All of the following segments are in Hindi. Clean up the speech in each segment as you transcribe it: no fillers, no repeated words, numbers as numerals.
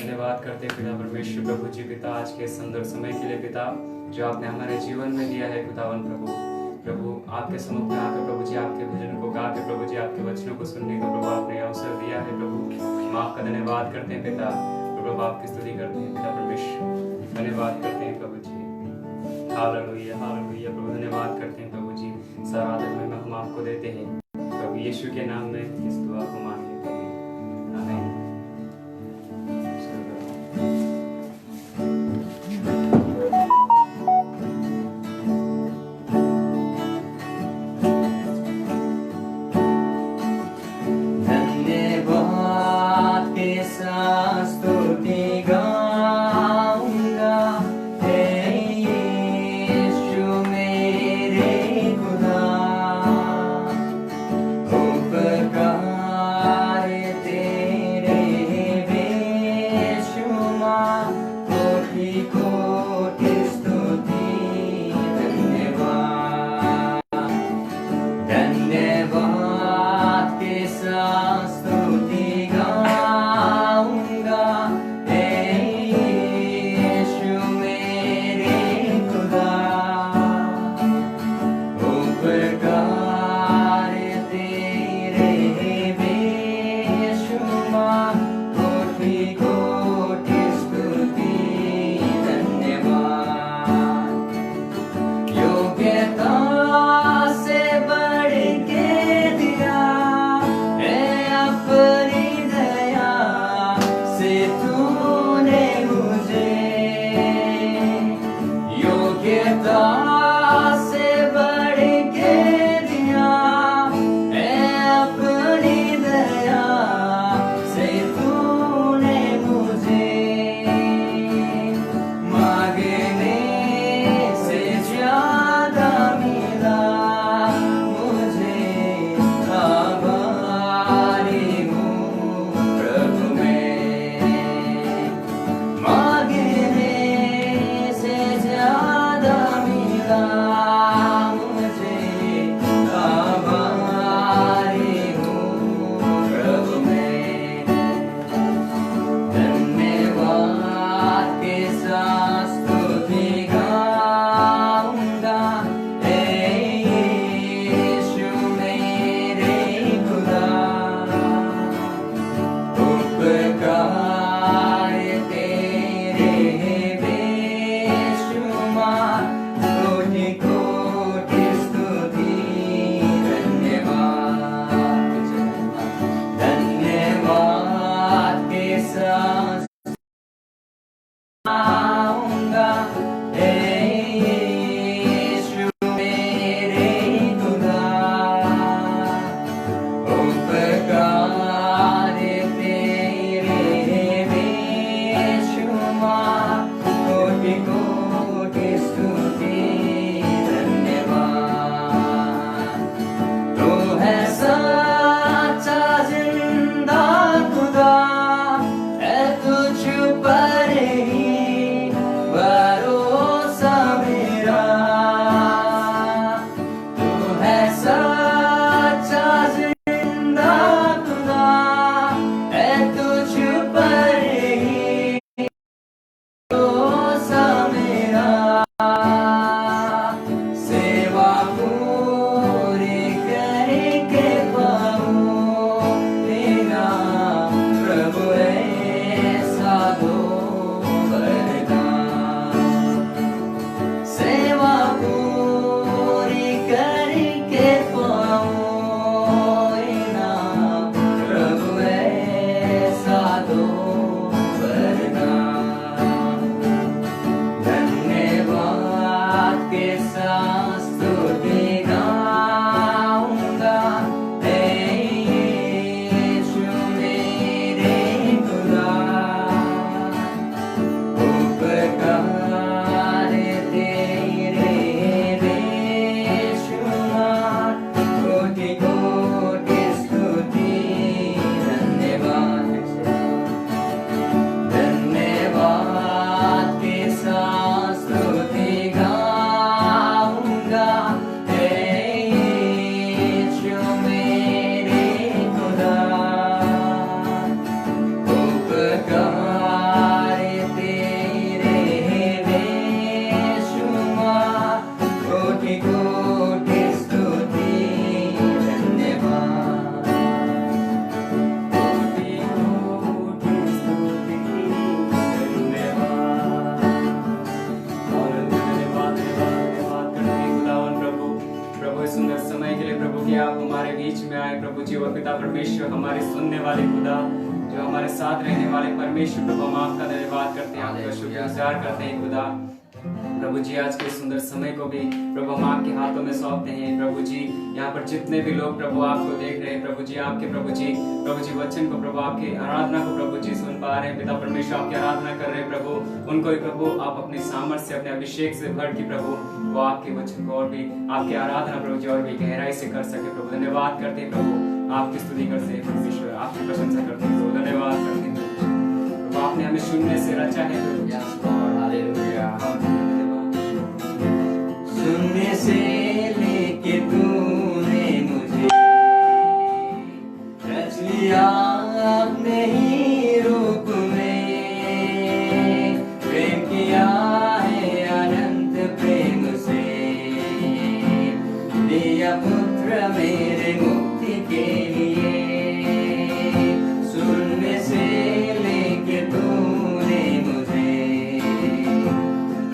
धन्यवाद करते हैं पिता परमेश्वर प्रभु जी पिता, आज के सुंदर समय के लिए पिता जो आपने हमारे जीवन में दिया है खुदावन प्रभु। प्रभु आपके सम्मुख में आकर प्रभु जी आपके भजन को गा के प्रभु जी आपके वचनों को सुनने का प्रभु आपने अवसर दिया है प्रभु। हम आपका धन्यवाद करते हैं पिता, प्रभु आपकी स्तुति करते हैं पिता परमेश्वर, धन्यवाद करते हैं प्रभु जी। हालेलुया हालेलुया प्रभु, धन्यवाद करते हैं प्रभु जी। सारा आदर में हम आपको देते हैं प्रभु यीशु के नाम में इस दुआ को मांग लेते हैं, आमीन। परमेश्वर, हमारे सुनने वाले खुदा, जो हमारे साथ रहने वाले परमेश्वर प्रभु, हम आपका धन्यवाद करते हैं, आपका शुक्रगुजार करते हैं खुदा। प्रभु जी आज के सुंदर समय को भी प्रभु हम आपके हाथों में सौंपते हैं। प्रभु जी यहाँ पर जितने भी लोग प्रभु आपको देख रहे हैं प्रभु जी, आपके प्रभु जी वचन को प्रभु, आपकी आराधना को प्रभु जी सुन पा रहे हैं पिता परमेश्वर, आपकी आराधना कर रहे हैं प्रभु, उनको ही प्रभु आप अपने सामर्थ्य से, अपने अभिषेक से भर के प्रभु वो आपके वचन को और भी आपकी आराधना प्रभु जी और भी गहराई से कर सके प्रभु। धन्यवाद करते हैं प्रभु, आपकी स्तुति करते हैं परमेश्वर, आपकी प्रशंसा करते हैं प्रभु, धन्यवाद करते हैं प्रभु, आपने हमें शून्य से रचा है प्रभु। शून्य से लेके तूने मुझे रच लिया अपने ही रूप में, प्रेम किया है अनंत प्रेम से, दिया पुत्र मेरे मुक्ति के लिए। शून्य से लेके तूने मुझे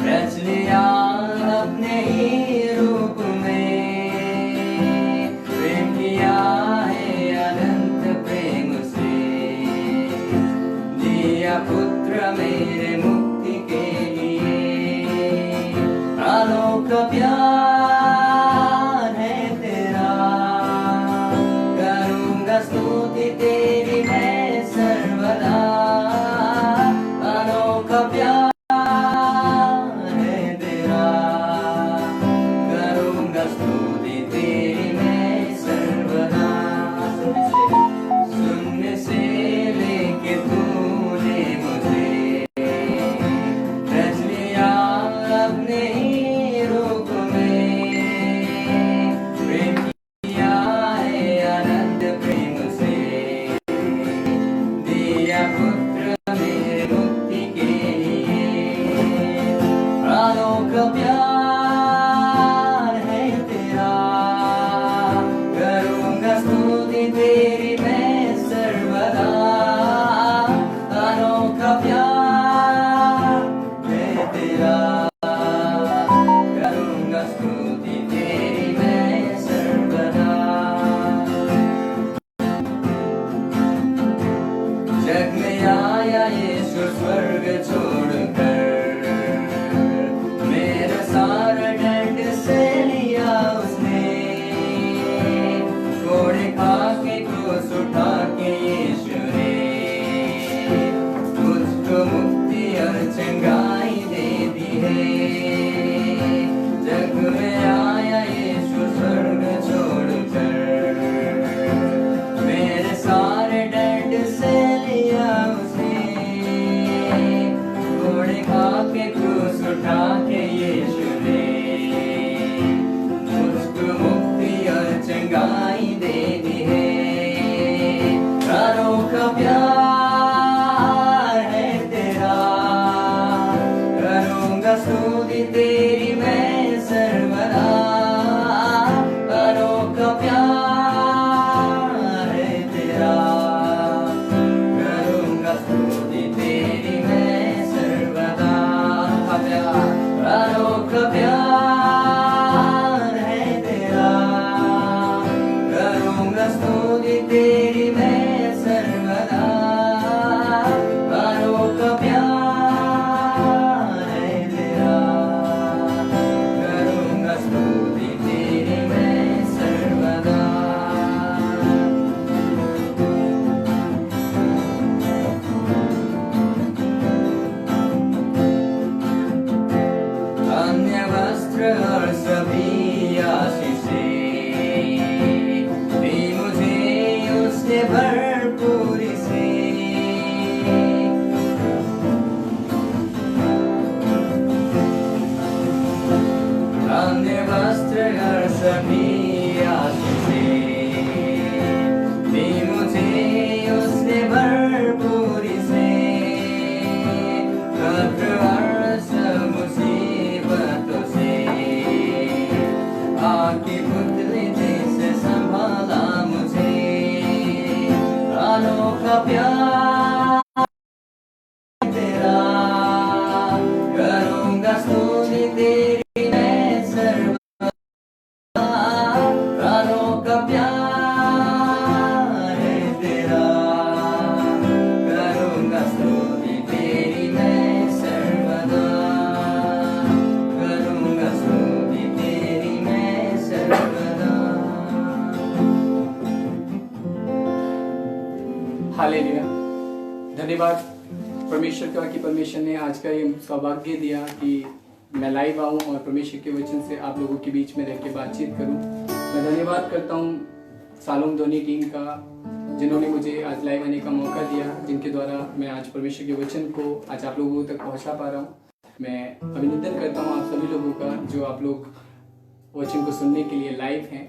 रच लिया अपने ही रूप में, प्रेम किया है अनंत प्रेम से, दिया पुत्र मेरे मुक्ति के लिए। अनोखा प्यार है तेरा, करूँगा स्तुति तेरी मैं सर्वदा। अनोखा प्यार स्तुति तेरी मैं सर्वदा। शून्य से लेके तूने मुझे रच लिया अपने ही रूप में, प्रेम किया है अनंत प्रेम से, दिया पुत्र मेरे मुक्ति के लिए। अनोखा प्यार तेरी मैं सर्वदा। अनोखा प्यार है तेरा, करूँगा स्तुति तेरी मैं सर्वदा। जग में आया यीशु स्वर्ग छोड़कर, मेरा सारा दंड से लिया उसने, घोड़े खा के क्रूस उठा के यीशु ने मुझको मुक्ति और चंगाई दे दी है। जग में आया यीशु स्वर्ग छोड़कर, मेरे सारे दंड से लिया उसने, घोड़े धन्यवाद परमेश्वर का कि परमेश्वर ने आज का ये सौभाग्य दिया कि मैं लाइव आऊँ और परमेश्वर के वचन से आप लोगों के बीच में रह के बातचीत करूँ। मैं धन्यवाद करता हूँ सालोम धोनी टीम का, जिन्होंने मुझे आज लाइव आने का मौका दिया, जिनके द्वारा मैं आज परमेश्वर के वचन को आज आप लोगों तक पहुँचा पा रहा हूँ। मैं अभिनंदन करता हूँ आप सभी लोगों का जो आप लोग वचन को सुनने के लिए लाइव हैं।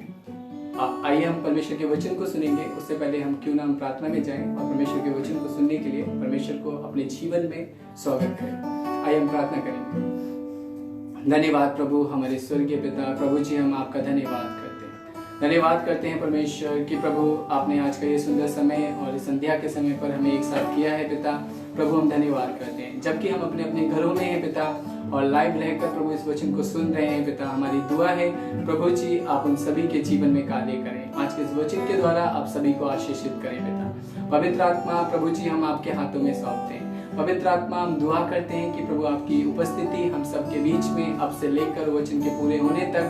आइए हम परमेश्वर के वचन को सुनेंगे। उससे पहले हम क्यों ना हम प्रार्थना में जाएं और परमेश्वर के वचन को सुनने के लिए परमेश्वर को अपने जीवन में स्वागत करें। आइए हम प्रार्थना करेंगे। धन्यवाद प्रभु हमारे स्वर्गीय पिता, प्रभु जी हम आपका धन्यवाद करते हैं परमेश्वर कि प्रभु आपने आज का ये सुंदर समय और इस संध्या के समय पर हमें एक साथ किया है पिता। प्रभु हम धन्यवाद करते हैं जबकि हम अपने अपने घरों में हैं पिता और लाइव रहकर प्रभु इस वचन को सुन रहे हैं पिता। हमारी दुआ है प्रभु जी आप उन सभी के जीवन में कार्य करें। आज के इस वचन के द्वारा आप सभी को आशीषित करें पिता। पवित्र आत्मा प्रभु जी हम आपके हाथों में सौंपते हैं। पवित्र आत्मा हम दुआ करते हैं कि प्रभु आपकी उपस्थिति हम सबके बीच में अब से लेकर वचन के पूरे होने तक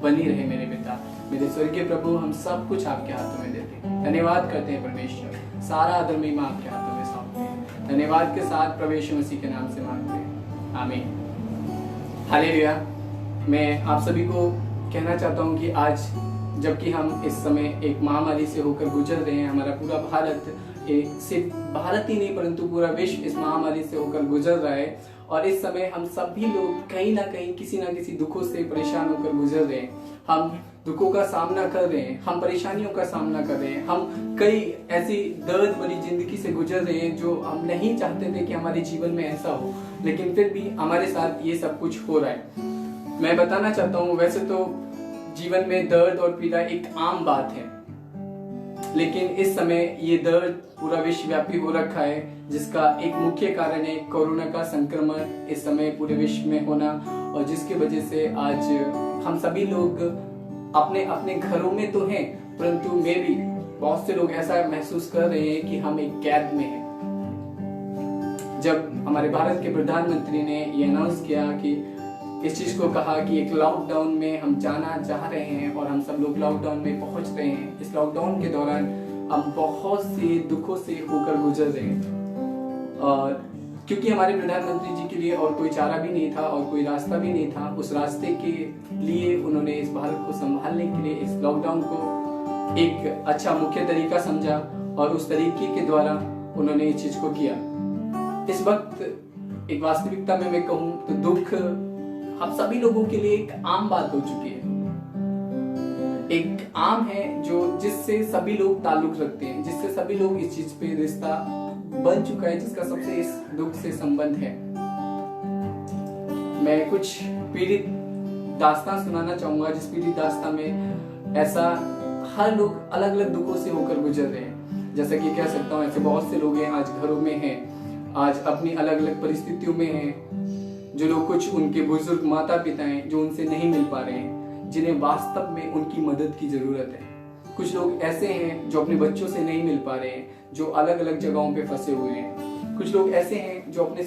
बनी रहे मेरे पिता। मेरे स्वर्गीय प्रभु हम सब कुछ आपके हाथों में देते हैं। धन्यवाद करते हैं परमेश्वर, सारा आदर महिमा आपके हाथों में सौंपते हैं। धन्यवाद के साथ प्रभु यीशु मसीह के नाम से मांगते हैं, आमीन। हालेलुया। मैं आप सभी को कहना चाहता हूँ कि आज जबकि हम इस समय एक महामारी से होकर गुजर रहे हैं, हमारा पूरा भारत, सिर्फ भारत ही नहीं परंतु पूरा विश्व इस महामारी से होकर गुजर रहा है और इस समय हम सभी लोग कहीं ना कहीं किसी ना किसी दुखों से परेशान होकर गुजर रहे हैं। हम दुखों का सामना कर रहे हैं, हम परेशानियों का सामना कर रहे हैं, हम कई ऐसी दर्द भरी जिंदगी से गुजर रहे हैं जो हम नहीं चाहते थे कि हमारे जीवन में ऐसा हो, लेकिन फिर भी हमारे साथ ये सब कुछ हो रहा है। मैं बताना चाहता हूँ वैसे तो जीवन में दर्द और पीड़ा एक आम बात है, लेकिन इस समय ये दर्द पूरा विश्वव्यापी हो रखा है, जिसका एक मुख्य कारण है कोरोना का संक्रमण इस समय पूरे विश्व में होना और जिसकी वजह से आज हम सभी लोग अपने अपने घरों में तो हैं परंतु में भी बहुत से लोग ऐसा महसूस कर रहे हैं कि हम एक कैद में हैं। जब हमारे भारत के प्रधानमंत्री ने ये अनाउंस किया कि इस चीज को कहा कि एक लॉकडाउन में हम जाना चाह रहे हैं और हम सब लोग लॉकडाउन में पहुंच रहे हैं, इस लॉकडाउन के दौरान हम बहुत से दुखों से होकर गुजर रहे हैं और क्योंकि हमारे प्रधानमंत्री जी के लिए और कोई चारा भी नहीं था और कोई रास्ता भी नहीं था, उस रास्ते के लिए उन्होंने इस भारत को संभालने के लिए इस लॉकडाउन को एक अच्छा मुख्य तरीका समझा और उस तरीके के द्वारा उन्होंने इस चीज को किया। इस वक्त एक वास्तविकता में मैं कहूँ तो दुख हम सभी लोगों के लिए एक आम बात हो चुकी है, एक आम है जो जिससे सभी लोग ताल्लुक रखते हैं, जिससे सभी लोग इस चीज पे रिश्ता बन चुका है, जिसका सबसे इस दुख से संबंध है। मैं कुछ पीड़ित दास्तान सुनाना चाहूंगा जिस पीड़ित दास्तान में ऐसा हर लोग अलग अलग दुखों से होकर गुजर रहे हैं। जैसा कि कह सकता हूँ ऐसे बहुत से लोग हैं आज घरों में हैं, आज अपनी अलग अलग परिस्थितियों में हैं, जो लोग कुछ उनके बुजुर्ग माता पिता हैं जो उनसे नहीं मिल पा रहे हैं, जिन्हें वास्तव में उनकी मदद की जरूरत है। कुछ लोग ऐसे हैं जो अपने बच्चों से नहीं मिल पा रहे हैं, जो अलग अलग जगहों पे फंसे हुए हैं। कुछ लोग ऐसे हैं जो अपने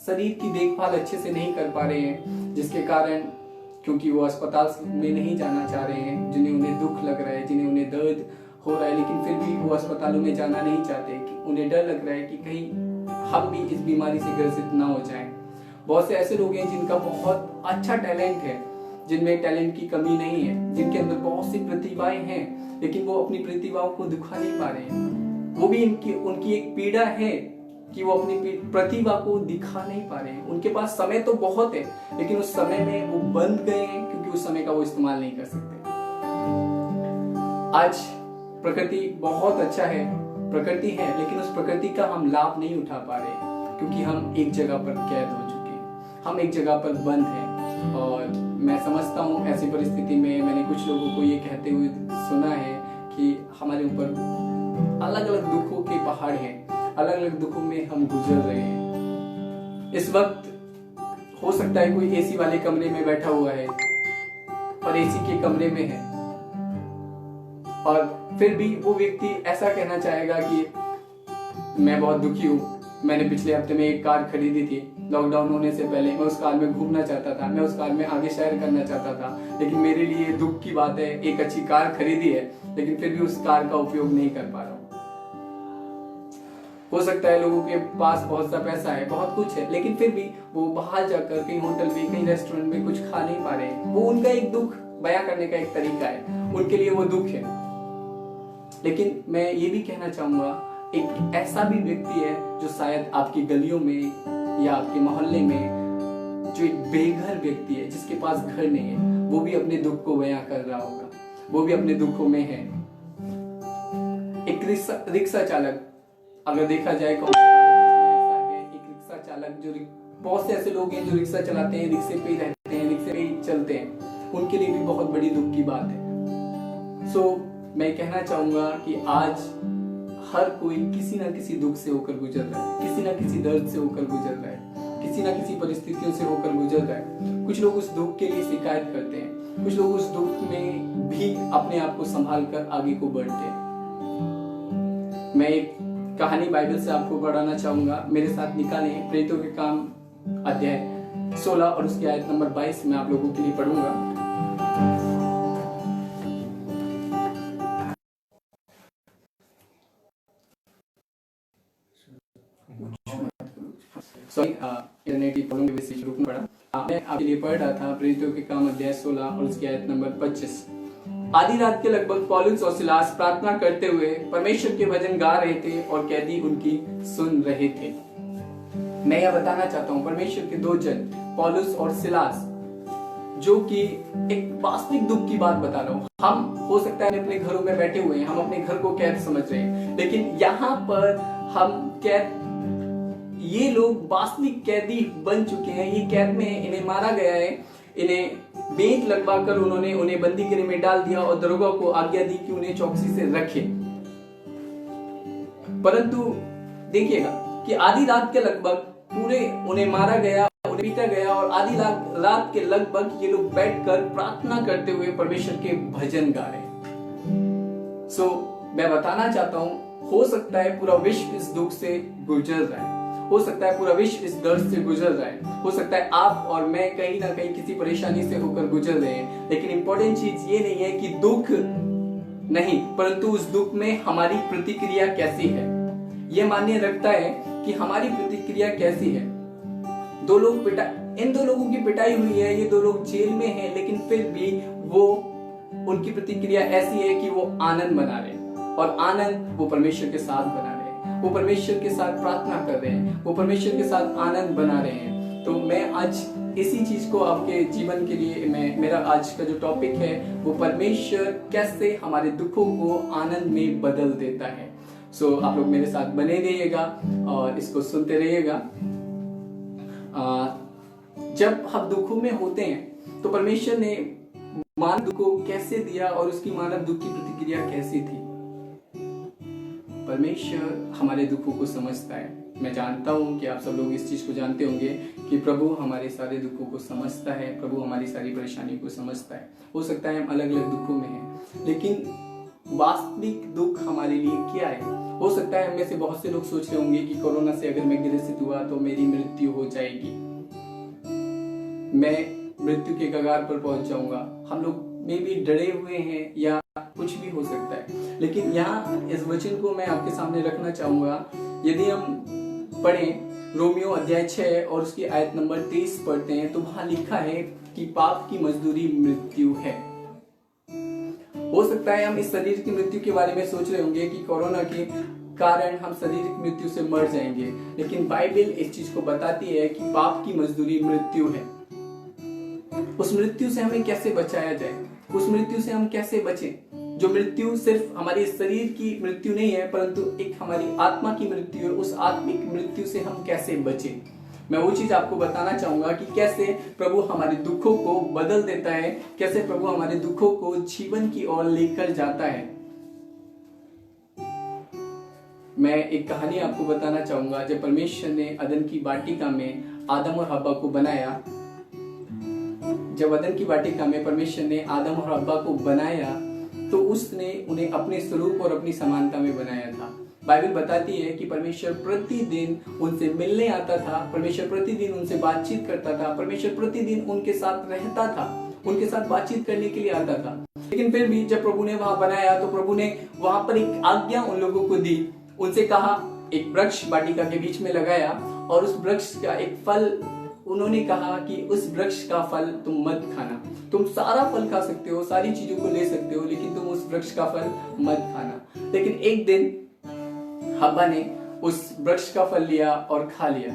शरीर की देखभाल अच्छे से नहीं कर पा रहे हैं, जिसके कारण क्योंकि वो अस्पताल में नहीं जाना चाह रहे हैं, उन्हें दुख लग रहा है, जिन्हें उन्हें दर्द हो रहा है, लेकिन फिर भी वो अस्पतालों में जाना नहीं चाहते कि उन्हें डर लग रहा है कि कहीं हम भी इस बीमारी से ग्रसित ना हो जाएं। बहुत से ऐसे लोग हैं जिनका बहुत अच्छा टैलेंट है, जिनमें टैलेंट की कमी नहीं है, जिनके अंदर बहुत सी प्रतिभाएं हैं, लेकिन वो अपनी प्रतिभाओं को दिखा नहीं पा रहे हैं। वो भी उनकी एक पीड़ा है कि वो अपनी प्रतिभा को दिखा नहीं पा रहे हैं। उनके पास समय तो बहुत है, लेकिन उस समय में वो बंद गए हैं क्योंकि उस समय का वो इस्तेमाल नहीं कर सकते। आज प्रकृति बहुत अच्छा है, प्रकृति है, लेकिन उस प्रकृति का हम लाभ नहीं उठा पा रहे क्योंकि हम एक जगह पर कैद हो चुके हैं, हम एक जगह पर बंद हैं। और मैं समझता हूँ ऐसी परिस्थिति में मैंने कुछ लोगों को ये कहते हुए सुना है कि हमारे ऊपर अलग अलग दुखों के पहाड़ हैं, अलग अलग दुखों में हम गुजर रहे हैं। इस वक्त हो सकता है कोई एसी वाले कमरे में बैठा हुआ है और एसी के कमरे में है और फिर भी वो व्यक्ति ऐसा कहना चाहेगा कि मैं बहुत दुखी हूँ, मैंने पिछले हफ्ते में एक कार खरीदी थी, लॉकडाउन होने से पहले मैं उस कार में घूमना चाहता था, मैं उस कार में आगे सैर करना चाहता था, लेकिन मेरे लिए दुख की बात है, एक अच्छी कार खरीदी है लेकिन फिर भी उस कार का उपयोग नहीं कर पा रहा हूँ। हो सकता है लोगों के पास बहुत सा पैसा है, बहुत कुछ है, लेकिन फिर भी वो बाहर जाकर कहीं होटल में, कहीं रेस्टोरेंट में कुछ खा नहीं पा रहे हैं। वो उनका एक दुख बयां करने का एक तरीका है, उनके लिए वो दुख है। लेकिन मैं ये भी कहना चाहूंगा, एक ऐसा भी व्यक्ति है जो शायद आपकी गलियों में या आपके मोहल्ले में जो एक बेघर व्यक्ति है, जिसके पास घर नहीं है, वो भी अपने दुख को बयां कर रहा होगा, वो भी अपने दुखों में है। एक रिक्शा चालक, अगर देखा जाए ऐसा है, एक रिक्शा चालक जो बहुत से ऐसे लोग हैं जो रिक्शा चलाते हैं, रिक्शे पे ही रहते हैं, रिक्शे पे ही चलते हैं, उनके लिए भी बहुत बड़ी दुख की बात है। सो मैं कहना चाहूंगा कि आज हर कोई किसी ना किसी दुख से होकर गुजर रहा है, किसी ना किसी दर्द से होकर गुजर रहा है, किसी ना किसी परिस्थितियों से होकर गुजर रहा है। कुछ लोग उस दुख के लिए शिकायत करते हैं, कुछ लोग उस दुख में भी अपने आप को संभाल कर आगे को बढ़ते हैं। मैं एक कहानी बाइबल से आपको पढ़ाना चाहूंगा, मेरे साथ निकालें प्रेरितों के काम अध्याय 16 और उसकी आयत नंबर 22 मैं आप लोगों के लिए पढ़ूंगा। इंटरनेट की प्रॉब्लम की वजह से रुकना पड़ा। मैं आपके लिए पढ़ रहा था प्रेरितों के काम अध्याय 16 और उसकी आयत नंबर 25। आधी रात के लगभग पौलुस और सिलास प्रार्थना करते हुए परमेश्वर के भजन गा रहे थे और कैदी उनकी सुन रहे थे। मैं यह बताना चाहता हूँ, परमेश्वर के दो जन पौलुस और सिलास, जो कि एक वास्तविक दुख की बात बता रहा हूँ। हम हो सकता है अपने घरों में बैठे हुए हैं, हम अपने घर को कैद समझ रहे हैं, लेकिन यहाँ पर हम कैद, ये लोग वास्तविक कैदी बन चुके हैं। ये कैद में है, इन्हें मारा गया है, इन्हें बेंत लगवाकर उन्होंने उन्हें बंदी गृह में डाल दिया और दरोगा को आज्ञा दी कि उन्हें चौकसी से रखे। परंतु देखिएगा कि आधी रात के लगभग पूरे उन्हें मारा गया, उन्हें पीटा गया और आधी रात के लगभग ये लोग बैठकर प्रार्थना करते हुए परमेश्वर के भजन गा रहे हैं। सो मैं बताना चाहता हूं, हो सकता है पूरा विश्व इस दुख से गुजर रहा है, हो सकता है पूरा विश्व इस दर्द से गुजर रहा है, हो सकता है आप और मैं कहीं ना कहीं किसी परेशानी से होकर गुजर रहे हैं। लेकिन इंपॉर्टेंट चीज ये नहीं है कि दुख नहीं, परंतु उस दुख में हमारी प्रतिक्रिया कैसी है। ये मान्य रखता है कि हमारी प्रतिक्रिया कैसी है। इन दो लोगों की पिटाई हुई है, ये दो लोग जेल में हैं, लेकिन फिर भी वो, उनकी प्रतिक्रिया ऐसी है कि वो आनंद मना रहे हैं, और आनंद वो परमेश्वर के साथ बना रहे हैं, वो परमेश्वर के साथ प्रार्थना कर रहे हैं, वो परमेश्वर के साथ आनंद बना रहे हैं। तो मैं आज इसी चीज को आपके जीवन के लिए, मेरा आज का जो टॉपिक है वो परमेश्वर कैसे हमारे दुखों को आनंद में बदल देता है। सो आप लोग मेरे साथ बने रहिएगा और इसको सुनते रहिएगा। जब हम दुखों में होते हैं तो परमेश्वर ने मानव दुख को कैसे दिया और उसकी मानव दुख की प्रतिक्रिया कैसी थी। परमेश्वर हमारे दुखों को समझता है। मैं जानता हूं कि आप सब लोग इस चीज को जानते होंगे कि प्रभु हमारे सारे दुखों को समझता है, प्रभु हमारी सारी परेशानी को समझता है। हो सकता है हम अलग अलग दुखों में हैं, लेकिन वास्तविक दुख हमारे लिए क्या है। हो सकता है हम में से बहुत से लोग सोच रहे होंगे कि कोरोना से अगर मैं ग्रसित हुआ तो मेरी मृत्यु हो जाएगी, मैं मृत्यु के कगार पर पहुंच जाऊंगा। हम लोग में भी डरे हुए हैं या कुछ भी हो सकता है। लेकिन यहाँ इस वचन को मैं आपके सामने रखना चाहूंगा। यदि हम पढ़ें रोमियो अध्याय 6 और उसकी आयत नंबर 23 पढ़ते हैं तो वहां लिखा है कि पाप की मजदूरी मृत्यु है। हो सकता है हम इस शरीर की मृत्यु के बारे में सोच रहे होंगे कि कोरोना के कारण हम शारीरिक मृत्यु से मर जाएंगे, लेकिन बाइबल इस चीज को बताती है कि पाप की मजदूरी मृत्यु है। उस मृत्यु से हमें कैसे बचाया जाए, उस मृत्यु से हम कैसे बचें। जो मृत्यु सिर्फ हमारे शरीर की मृत्यु नहीं है, परंतु एक हमारी आत्मा की मृत्यु है। उस आत्मिक मृत्यु से हम कैसे बचें, मैं वो चीज आपको बताना चाहूंगा कि कैसे प्रभु हमारे दुखों को बदल देता है, कैसे प्रभु हमारे दुखों को जीवन की ओर लेकर जाता है। मैं एक कहानी आपको बताना चाहूंगा। जब परमेश्वर ने अदन की वाटिका में आदम और हव्वा को बनाया, जब अदन की वाटिका में परमेश्वर ने आदम और हव्वा को बनाया तो उसने उन्हें अपने स्वरूप और अपनी समानता में बनाया था। बाइबल बताती है कि परमेश्वर प्रतिदिन उनसे मिलने आता था, परमेश्वर प्रतिदिन उनसे बातचीत करता था, परमेश्वर प्रतिदिन उनके साथ रहता था, उनके साथ बातचीत करने के लिए आता था। लेकिन फिर भी जब प्रभु ने वहां बनाया तो प्रभु ने वहां पर एक आज्ञा उन लोगों को दी, उनसे कहा एक वृक्ष वाटिका के बीच में लगाया और उस वृक्ष का एक फल, उन्होंने कहा कि उस वृक्ष का फल तुम मत खाना, तुम सारा फल खा सकते हो, सारी चीजों को ले सकते हो, लेकिन तुम उस वृक्ष का फल मत खाना। लेकिन एक दिन हव्वा ने उस वृक्ष का फल लिया और खा लिया,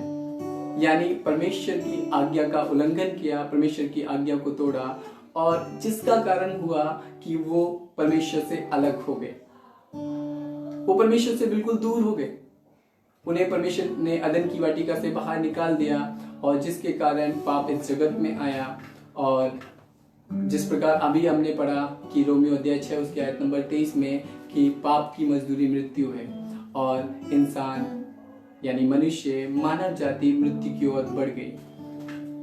यानी परमेश्वर की आज्ञा का उल्लंघन किया, परमेश्वर की आज्ञा को तोड़ा, और जिसका कारण हुआ कि वो परमेश्वर से अलग हो गए, वो परमेश्वर से बिल्कुल दूर हो गए। उन्हें परमेश्वर ने अदन की वाटिका से बाहर निकाल दिया, और जिसके कारण पाप इस जगत में आया। और जिस प्रकार अभी हमने पढ़ा कि रोमियो अध्याय 6 उसके आयत नंबर 23 में कि पाप की मजदूरी मृत्यु है, और इंसान यानी मनुष्य, मानव जाति मृत्यु की ओर बढ़ गई।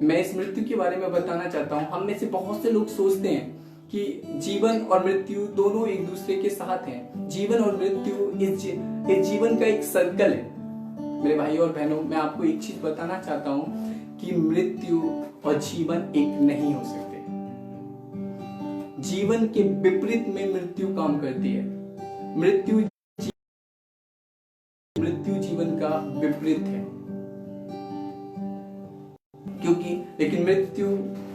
मैं इस मृत्यु के बारे में बताना चाहता हूँ। हम में से बहुत से लोग सोचते हैं कि जीवन और मृत्यु दोनों एक दूसरे के साथ हैं। जीवन और मृत्यु इस जीवन का एक सर्कल है। मेरे भाई और बहनों, मैं आपको एक चीज बताना चाहता हूँ कि मृत्यु और जीवन एक नहीं हो सकते। जीवन के विपरीत में मृत्यु काम करती है। मृत्यु जीवन का विपरीत है, क्योंकि लेकिन मृत्यु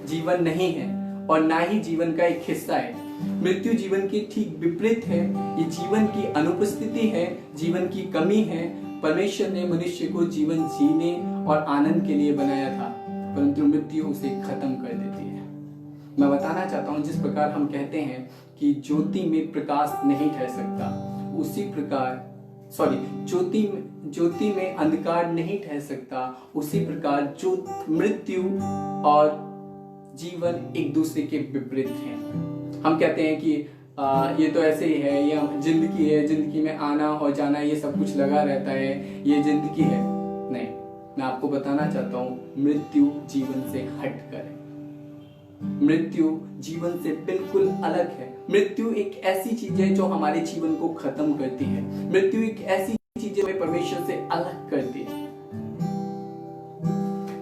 जीवन नहीं है और ना ही जीवन का एक हिस्सा है। मृत्यु जीवन के ठीक विपरीत है। ये जीवन की अनुपस्थिति है, जीवन की कमी है। परमेश्वर ने मनुष्य को जीवन जीने और आनंद के लिए बनाया था, परंतु मृत्यु उसे खत्म कर देती है। मैं बताना चाहता हूं, जिस प्रकार हम कहते हैं कि ज्योति में प्रकाश नहीं ठहर सकता, उसी प्रकार ज्योति में अंधकार नहीं ठहर सकता, उसी प्रकार जो मृत्यु और जीवन एक दूसरे के विपरीत हैं। हम कहते हैं कि ये तो ऐसे ही है, ये जिंदगी है, जिंदगी में आना और जाना ये सब कुछ लगा रहता है, ये जिंदगी है। नहीं, मैं आपको बताना चाहता हूँ, मृत्यु जीवन से हटकर है। मृत्यु जीवन से बिल्कुल अलग है। मृत्यु एक ऐसी चीज है जो हमारे जीवन को खत्म करती है। मृत्यु एक ऐसी चीज है जो परमेश्वर से अलग करती है।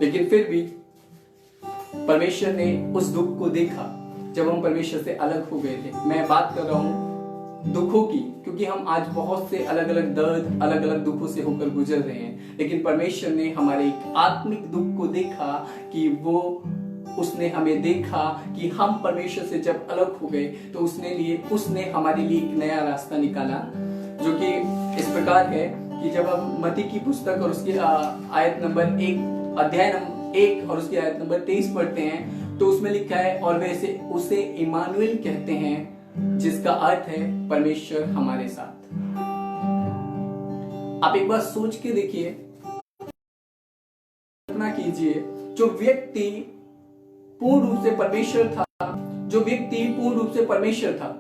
लेकिन फिर भी परमेश्वर ने उस दुख को देखा जब हम परमेश्वर से अलग हो गए थे। मैं बात कर रहा हूं दुखों की, क्योंकि हम आज बहुत से अलग अलग दर्द, अलग अलग दुखों से होकर गुजर रहे हैं। लेकिन परमेश्वर ने हमारे एक आत्मिक दुख को देखा कि उसने हमें देखा कि हम परमेश्वर से जब अलग हो गए तो उसने हमारे लिए एक नया रास्ता निकाला, जो कि इस प्रकार है कि जब हम मत्ती की पुस्तक और उसकी आयत नंबर 1 अध्याय नंबर 1 और उसकी आयत नंबर 23 पढ़ते हैं तो उसमें लिखा है, और वैसे उसे इमानुएल कहते हैं, जिसका अर्थ है परमेश्वर हमारे साथ। आप एक बार सोच के देखिए, कल्पना कीजिए, जो व्यक्ति पूर्ण रूप से परमेश्वर था, जो व्यक्ति पूर्ण रूप से परमेश्वर था,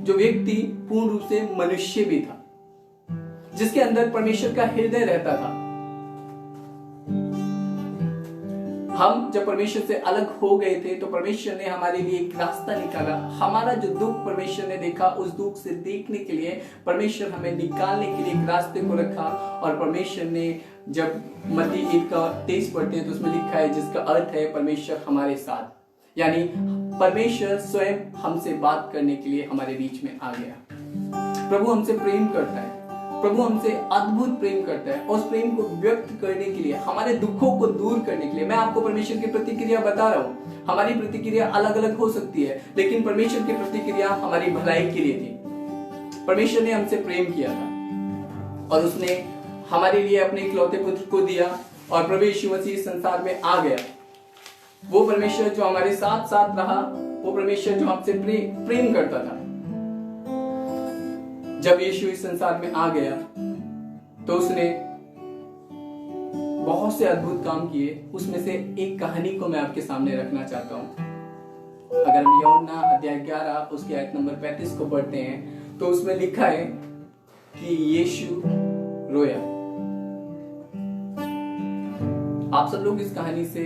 जो व्यक्ति पूर्ण रूप से मनुष्य भी था, जिसके अंदर परमेश्वर का हृदय रहता था। हम जब परमेश्वर से अलग हो गए थे तो परमेश्वर ने हमारे लिए एक रास्ता निकाला। हमारा जो दुख परमेश्वर ने देखा, उस दुख से देखने के लिए परमेश्वर हमें निकालने के लिए एक रास्ते को रखा। और परमेश्वर ने जब मत्ती 1:23 पढ़ते हैं तो उसमें लिखा है, जिसका अर्थ है परमेश्वर हमारे साथ, यानी परमेश्वर स्वयं हमसे बात करने के लिए हमारे बीच में आ गया। प्रभु हमसे प्रेम करता है, प्रभु हमसे अद्भुत प्रेम करता है, और उस प्रेम को व्यक्त करने के लिए, हमारे दुखों को दूर करने के लिए, मैं आपको परमेश्वर की प्रतिक्रिया बता रहा हूँ। हमारी प्रतिक्रिया अलग अलग हो सकती है, लेकिन परमेश्वर की प्रतिक्रिया हमारी भलाई के लिए थी। परमेश्वर ने हमसे प्रेम किया था और उसने हमारे लिए अपने इकलौते पुत्र को दिया, और प्रभु यीशु मसीह संसार में आ गया। वो परमेश्वर जो हमारे साथ साथ रहा, वो परमेश्वर जो हमसे प्रेम करता था। जब यीशु इस संसार में आ गया तो उसने बहुत से अद्भुत काम किए। उसमें से एक कहानी को मैं आपके सामने रखना चाहता हूं। अगर हम यूहन्ना अध्याय 11 उसकी आयत नंबर 35 को पढ़ते हैं तो उसमें लिखा है कि यीशु रोया। आप सब लोग इस कहानी से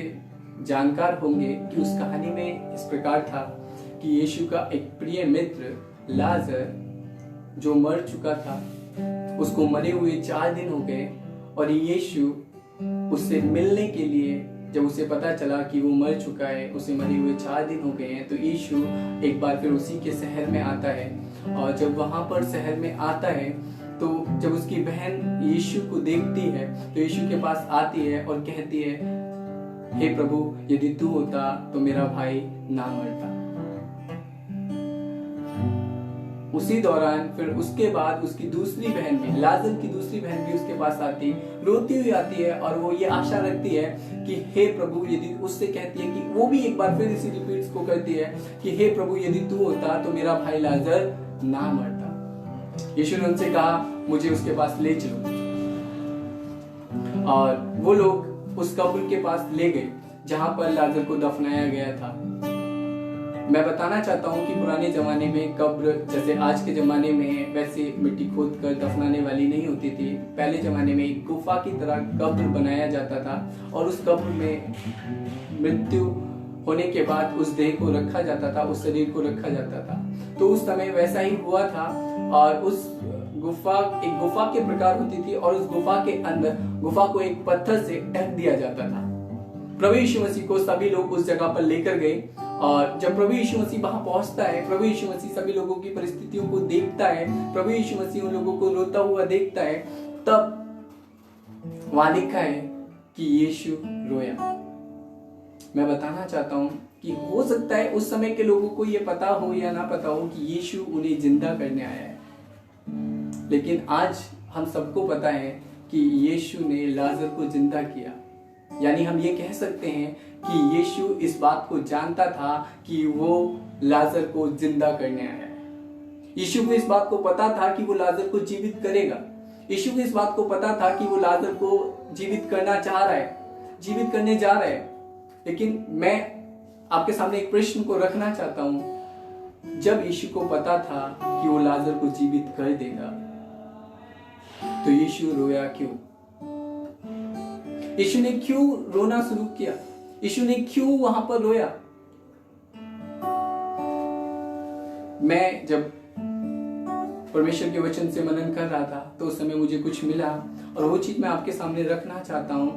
जानकार होंगे कि उस कहानी में इस प्रकार था कि यीशु का एक प्रिय मित्र लाजर जो मर चुका था, उसको मरे हुए 4 दिन हो गए, और यीशु उससे मिलने के लिए, जब उसे पता चला कि वो मर चुका है, उसे मरे हुए 4 दिन हो गए हैं, तो यीशु एक बार फिर उसी के शहर में आता है। और जब वहां पर शहर में आता है तो जब उसकी बहन यीशु को देखती है तो यीशु के पास आती है और कहती है, हे प्रभु, यदि तू होता तो मेरा भाई ना मरता। उसी दौरान फिर उसके बाद उसकी दूसरी बहन भी, लाजर की दूसरी बहन भी उसके पास आती, रोती हुई आती है और वो ये आशा रखती है कि हे प्रभु, यदि उससे कहती है कि वो भी एक बार फिर इसी रिपीट्स को करती है कि हे प्रभु, यदि तू होता तो मेरा भाई लाजर ना मरता। यीशु ने उनसे कहा, मुझे उसके पास ले चलो। और वो लोग उस कब्र के पास ले गए जहां पर लाजर को दफनाया गया था। मैं बताना चाहता हूँ कि पुराने जमाने में कब्र जैसे आज के जमाने में वैसे मिट्टी खोद कर दफनाने वाली नहीं होती थी। पहले जमाने में एक गुफा की तरह कब्र बनाया जाता था और उस कब्र में मृत्यु होने के बाद उस देह को रखा जाता था, उस शरीर को रखा जाता था। तो उस समय वैसा ही हुआ था और उस गुफा एक गुफा के प्रकार होती थी और उस गुफा के अंदर गुफा को एक पत्थर से ढक दिया जाता था। प्रभु यीशु मसीह को सभी लोग उस जगह पर लेकर गए और जब प्रभु यीशु मसीह वहां पहुंचता है, प्रभु यीशु मसीह सभी लोगों की परिस्थितियों को देखता है, प्रभु यीशु मसीह उन लोगों को रोता हुआ देखता है, तब वहां लिखा है कि यीशु रोया। मैं बताना चाहता हूं कि हो सकता है उस समय के लोगों को यह पता हो या ना पता हो कि यीशु उन्हें जिंदा करने आया है, लेकिन आज हम सबको पता है कि यीशु ने लाजर को जिंदा किया। यानी हम ये कह सकते हैं कि यीशु इस बात को जानता था कि वो लाजर को जिंदा करने आया है। यीशु को इस बात को पता था कि वो लाजर को जीवित करेगा। यीशु को इस बात को पता था कि वो लाजर को जीवित करना चाह रहा है, जीवित करने जा रहा है। लेकिन मैं आपके सामने एक प्रश्न को रखना चाहता हूं, जब यीशु को पता था कि वो लाजर को जीवित कर देगा तो यीशु रोया क्यों? यीशु ने क्यों रोना शुरू किया? यीशु ने क्यों वहां पर रोया? मैं जब परमेश्वर के वचन से मनन कर रहा था तो उस समय मुझे कुछ मिला और वो चीज मैं आपके सामने रखना चाहता हूं।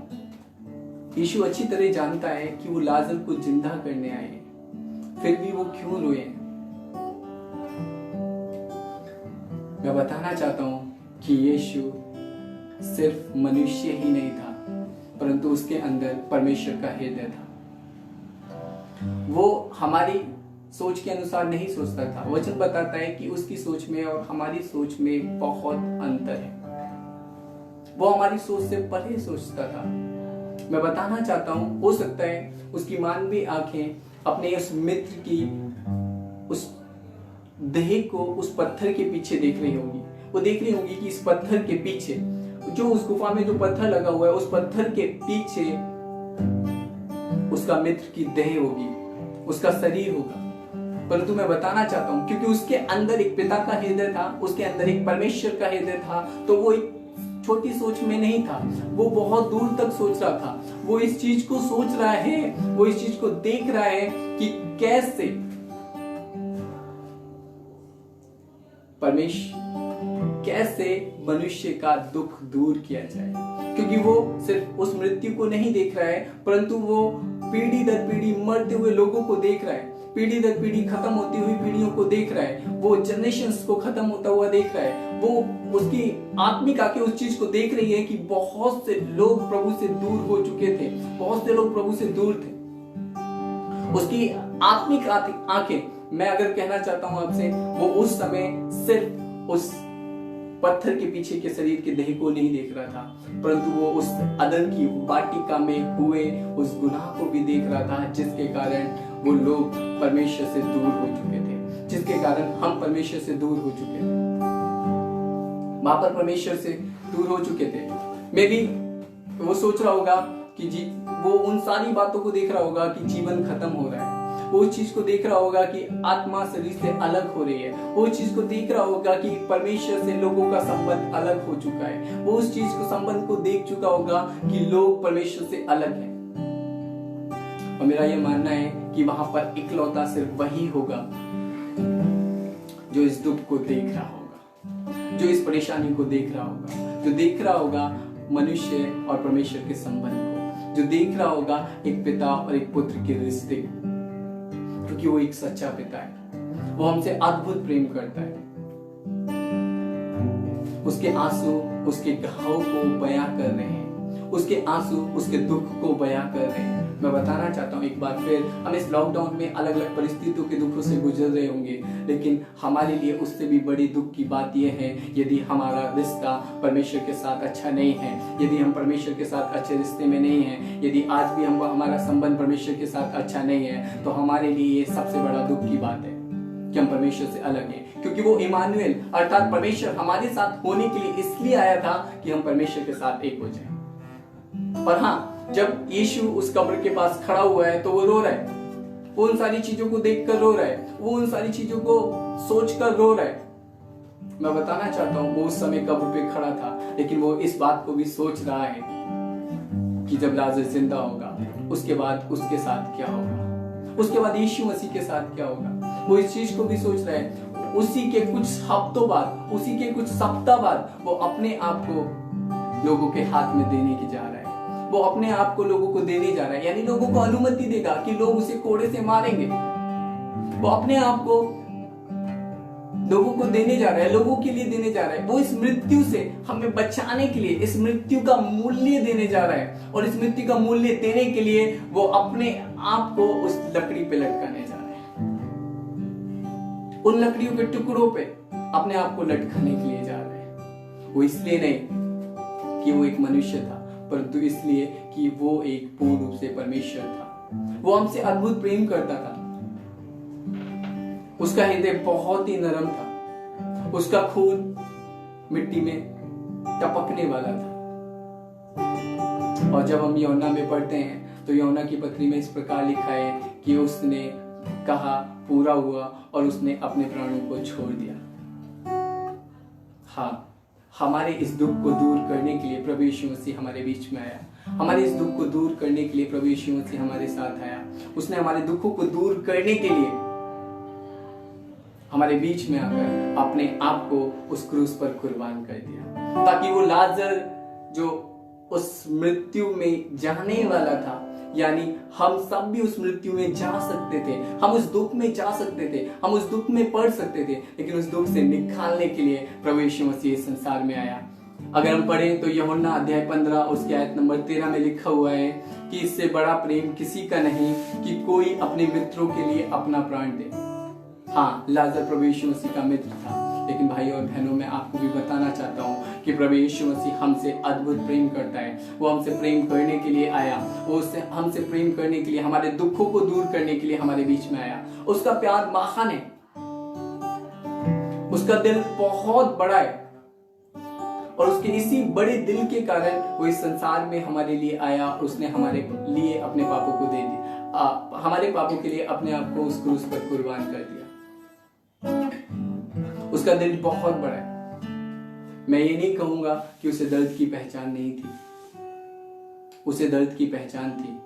यीशु अच्छी तरह जानता है कि वो लाजर को जिंदा करने आए, फिर भी वो क्यों रोए? मैं बताना चाहता हूं कि यीशु सिर्फ मनुष्य ही नहीं था, परंतु उसके अंदर परमेश्वर का हृदय था। वो हमारी सोच के अनुसार नहीं सोचता था। वचन बताता है कि उसकी सोच में और हमारी सोच में बहुत अंतर है। वो हमारी सोच से परे सोचता था। मैं बताना चाहता हूं, हो सकता है उसकी मानवीय आंखें अपने उस मित्र की उस देह को उस पत्थर के पीछे देख रही होगी। वो देख रही होगी कि इस पत्थर के पीछे, जो उस गुफा में जो पत्थर लगा हुआ है, उस पत्थर के पीछे उसका मित्र की देह होगी, उसका शरीर होगा। परंतु मैं बताना चाहता हूं, क्योंकि उसके अंदर एक पिता का हृदय था, उसके अंदर एक परमेश्वर का हृदय था, तो वो एक छोटी सोच में नहीं था, वो बहुत दूर तक सोच रहा था। वो इस चीज को सोच रहा है, वो इस चीज को देख रहा है कि कैसे मनुष्य का दुख दूर किया जाए। क्योंकि वो सिर्फ उस मृत्यु को नहीं देख रहा है, परंतु वो पीढ़ी दर पीढ़ी मरते हुए लोगों को देख रहा है, पीढ़ी दर पीढ़ी खत्म होती हुई पीढ़ियों को देख रहा है, वो जनरेशंस को खत्म होता हुआ देख रहा है। वो उसकी आत्मिक आंखें उस चीज को देख रही है कि बहुत से लोग प्रभु से दूर हो चुके थे, बहुत से लोग प्रभु से दूर थे। उसकी आत्मिक आंखें, मैं अगर कहना चाहता हूं आपसे, वो उस समय सिर्फ उस पत्थर के पीछे के शरीर के देह को नहीं देख रहा था, परंतु वो उस अदन की वाटिका में हुए उस गुनाह को भी देख रहा था, जिसके कारण वो लोग परमेश्वर से दूर हो चुके थे, जिसके कारण हम परमेश्वर से दूर हो चुके थे, वहां पर परमेश्वर से दूर हो चुके थे। मे भी वो सोच रहा होगा कि वो उन सारी बातों को देख रहा होगा कि जीवन खत्म हो रहा है, वो उस चीज को देख रहा होगा कि आत्मा शरीर से अलग हो रही है, वो उस चीज को देख रहा होगा कि परमेश्वर से लोगों का संबंध अलग हो चुका है, वो उस चीज को संबंध को देख चुका होगा कि लोग परमेश्वर से अलग हैं। और मेरा ये मानना है कि वहां पर इकलौता सिर्फ वही होगा जो इस दुख को देख रहा होगा, जो इस परेशानी को देख रहा होगा, जो देख रहा होगा मनुष्य और परमेश्वर के संबंध को, जो देख रहा होगा एक पिता और एक पुत्र के रिश्ते को, क्योंकि वो एक सच्चा पिता है, वो हमसे अद्भुत प्रेम करता है, उसके आंसू उसके घाव को बयां कर रहे हैं, उसके आंसू उसके दुख को बयां कर रहे हैं। मैं बताना चाहता हूँ एक बार फिर, हम इस लॉकडाउन में अलग अलग परिस्थितियों के दुखों से गुजर रहे होंगे, लेकिन हमारे लिए उससे भी बड़ी दुख की बात यह है, यदि हमारा रिश्ता परमेश्वर के साथ अच्छा नहीं है, यदि हम परमेश्वर के साथ अच्छे रिश्ते में नहीं हैं, यदि आज भी हमारा संबंध परमेश्वर के साथ अच्छा नहीं है, तो हमारे लिए ये सबसे बड़ा दुख की बात है कि हम परमेश्वर से अलग हैं। क्योंकि वो इमानुएल अर्थात परमेश्वर हमारे साथ होने के लिए इसलिए आया था कि हम परमेश्वर के साथ एक हो जाएं। और हाँ, जब यीशु उस कब्र के पास खड़ा हुआ है तो वो रो रहा है, वो उन सारी चीजों को देखकर रो रहा है, वो उन सारी चीजों को सोचकर रो रहा है। मैं बताना चाहता हूँ वो उस समय कब्र पे खड़ा था, लेकिन वो इस बात को भी सोच रहा है कि जब लाजर जिंदा होगा उसके बाद उसके साथ क्या होगा, उसके बाद यीशु मसीह के साथ क्या होगा। वो इस चीज को भी सोच रहा है। उसी के कुछ हफ्तों बाद, उसी के कुछ सप्ताह बाद वो अपने आप को लोगों के हाथ में देने की जा रहा है, वो अपने आप को लोगों को देने जा रहा है, यानी लोगों को अनुमति देगा कि लोग उसे कोड़े से मारेंगे। वो अपने आप को लोगों को देने जा रहा है, लोगों के लिए देने जा रहा है। वो इस मृत्यु से हमें बचाने के लिए इस मृत्यु का मूल्य देने जा रहा है, और इस मृत्यु का मूल्य देने के लिए वो अपने आप को उस लकड़ी पे लटकाने जा रहा है, उन लकड़ियों के टुकड़ों पे अपने आप को लटकाने के लिए जा रहा है। वो इसलिए नहीं कि वो एक मनुष्य था, परंतु इसलिए कि वो एक पूर्ण रूप से परमेश्वर था। वो हमसे अद्भुत प्रेम करता था, उसका हृदय बहुत ही नरम था, उसका खून मिट्टी में टपकने वाला था। और जब हम यूहन्ना में पढ़ते हैं तो यूहन्ना की पत्री में इस प्रकार लिखा है कि उसने कहा पूरा हुआ और उसने अपने प्राणों को छोड़ दिया। हाँ, हमारे इस दुख को दूर करने के लिए प्रभु यीशु मसीह हमारे बीच में आया। हमारे इस दुख को दूर करने के लिए प्रभु यीशु मसीह हमारे साथ आया। उसने हमारे दुखों को दूर करने के लिए हमारे बीच में आकर अपने आप को उस क्रूस पर कुर्बान कर दिया, ताकि वो लाजर जो उस मृत्यु में जाने वाला था, यानी हम सब भी उस मृत्यु में जा सकते थे, हम उस दुख में जा सकते थे, हम उस दुख में पड़ सकते थे, लेकिन उस दुख से निकालने के लिए प्रभु यीशु मसीह इस संसार में आया। अगर हम पढ़ें तो यूहन्ना अध्याय 15 उसके आयत नंबर 13 में लिखा हुआ है कि इससे बड़ा प्रेम किसी का नहीं कि कोई अपने मित्रों के लिए अपना प्राण दे। हाँ, लाजर प्रभु यीशु मसीह का मित्र था, लेकिन भाई और बहनों मैं आपको भी बताना चाहता हूँ कि प्रभु यीशु मसीह हमसे अद्भुत प्रेम करता है। वो हमसे प्रेम करने के लिए आया, वो हमसे प्रेम करने के लिए, हमारे दुखों को दूर करने के लिए हमारे बीच में आया। उसका प्यार महान है, उसका दिल बहुत बड़ा है, और उसके इसी बड़े दिल के कारण वो इस संसार में हमारे लिए आया और उसने हमारे लिए अपने पापों को दे दिया, हमारे पापों के लिए अपने आप को उस क्रूस पर कुर्बान कर दिया। उसका दिल बहुत बड़ा है। मैं ये नहीं कहूंगा कि उसे दर्द की पहचान नहीं थी, उसे दर्द की पहचान थी,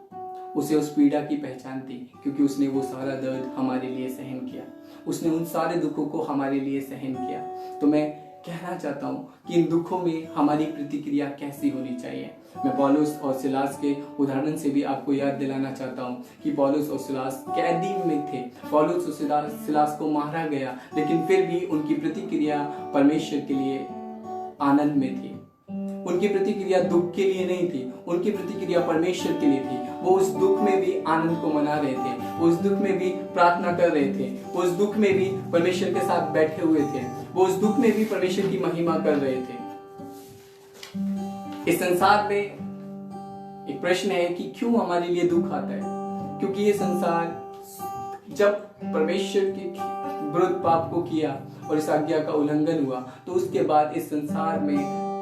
उसे उस पीड़ा की पहचान थी, क्योंकि उसने वो सारा दर्द हमारे लिए सहन किया, उसने उन सारे दुखों को हमारे लिए सहन किया। तो मैं कहना चाहता हूँ कि इन दुखों में हमारी प्रतिक्रिया कैसी होनी चाहिए। मैं पौलुस और सिलास के उदाहरण से भी आपको याद दिलाना चाहता हूँ कि पौलुस और सिलास कैदी में थे। पौलुस और सिलास को मारा गया, लेकिन फिर भी उनकी प्रतिक्रिया परमेश्वर के लिए आनंद में थी। उनकी प्रतिक्रिया दुख के लिए नहीं थी, उनकी प्रतिक्रिया परमेश्वर के लिए थी। वो उस दुख में भी आनंद को मना रहे थे, वो उस दुख में भी प्रार्थना कर रहे थे, वो उस दुख में भी परमेश्वर के साथ बैठे हुए थे, वो उस दुख में भी परमेश्वर की महिमा कर रहे थे। इस संसार में एक प्रश्न है कि क्यों हमारे लिए दुख आता है? क्योंकि ये संसार जब परमेश्वर के विरुद्ध पाप को किया और इस आज्ञा का उल्लंघन हुआ, तो उसके बाद इस संसार में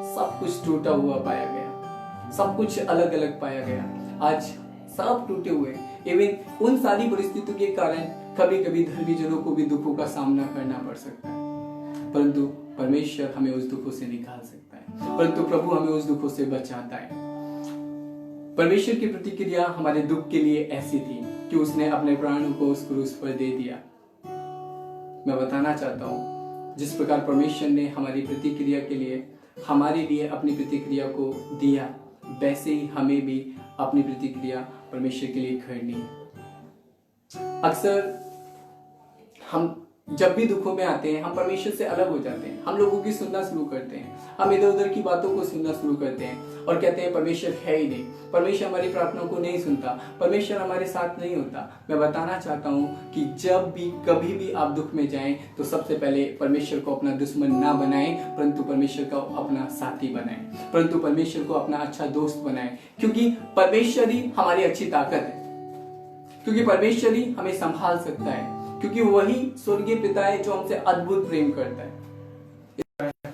सब कुछ टूटा हुआ पाया गया, सब कुछ अलग अलग पाया गया। आज सब टूटे हुए, इवन उन सारी परिस्थितियों के कारण कभी कभी धर्मी जनों को भी दुखों का सामना करना पड़ सकता है, परंतु परमेश्वर हमें उस दुखों से निकाल सकता है, परंतु प्रभु हमें उस दुखों से बचाता है। परमेश्वर की प्रतिक्रिया हमारे दुख के लिए ऐसी थी कि उसने अपने प्राणों को उस क्रूस पर दे दिया। मैं बताना चाहता हूं, जिस प्रकार परमेश्वर ने हमारी प्रतिक्रिया के लिए हमारे लिए अपनी प्रतिक्रिया को दिया, वैसे ही हमें भी अपनी प्रतिक्रिया परमेश्वर के लिए करनी है। अक्सर हम जब भी दुखों में आते हैं हम परमेश्वर से अलग हो जाते हैं। हम लोगों की सुनना शुरू करते हैं, हम इधर उधर की बातों को सुनना शुरू करते हैं और कहते हैं परमेश्वर है ही नहीं, परमेश्वर हमारी प्रार्थनाओं को नहीं सुनता, परमेश्वर हमारे साथ नहीं होता। मैं बताना चाहता हूँ कि जब भी कभी भी आप दुख में जाएं तो सबसे पहले परमेश्वर को अपना दुश्मन ना बनाएं, परंतु परमेश्वर को अपना साथी बनाएं, परंतु परमेश्वर को अपना अच्छा दोस्त बनाएं, क्योंकि परमेश्वर ही हमारी अच्छी ताकत है, क्योंकि परमेश्वर ही हमें संभाल सकता है, क्योंकि वही स्वर्गीय पिता है जो हमसे अद्भुत प्रेम करता है।